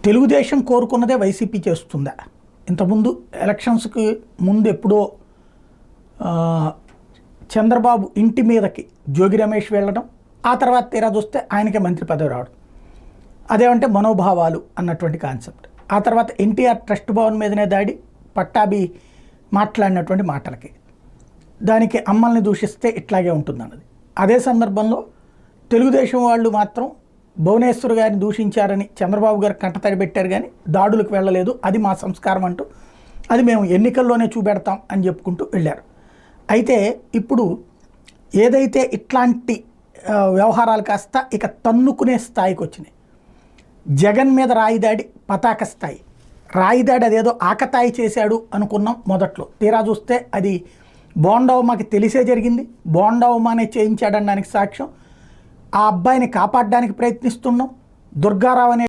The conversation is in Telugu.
తెలుగుదేశం కోరుకున్నదే వైసీపీ చేస్తుందా? ఇంతకుముందు ఎలక్షన్స్కి ముందు ఎప్పుడో చంద్రబాబు ఇంటి మీదకి జోగి రమేష్ వెళ్ళడం, ఆ తర్వాత తీరా చూస్తే ఆయనకే మంత్రి పదవి రావడం, అదేమంటే మనోభావాలు అన్నటువంటి కాన్సెప్ట్. ఆ తర్వాత ఎన్టీఆర్ ట్రస్ట్ భవన్ మీదనే దాడి, పట్టాభి మాట్లాడినటువంటి మాటలకి, దానికి అమ్మల్ని దూషిస్తే ఇట్లాగే ఉంటుందన్నది. అదే సందర్భంలో తెలుగుదేశం వాళ్ళు మాత్రం భువనేశ్వర్ గారిని దూషించారని చంద్రబాబు గారు కంటతడి పెట్టారు, కానీ దాడులకు వెళ్ళలేదు, అది మా సంస్కారం అంటూ అది మేము ఎన్నికల్లోనే చూపెడతాం అని చెప్పుకుంటూ వెళ్ళారు. అయితే ఇప్పుడు ఏదైతే ఇట్లాంటి వ్యవహారాలు కాస్త ఇక తన్నుకునే స్థాయికి వచ్చినాయి. జగన్ మీద రాయిదాడి పతాక స్థాయి, రాయిదాడి అదేదో ఆకతాయి చేశాడు అనుకున్నాం మొదట్లో, తీరా చూస్తే అది బోండవమ్మకి తెలిసే జరిగింది. బోండవమ్మనే చేయించాడనడానికి సాక్ష్యం. ఆ అబ్బాయిని కాపాడడానికి ప్రయత్నిస్తున్నాం. దుర్గారావు అనే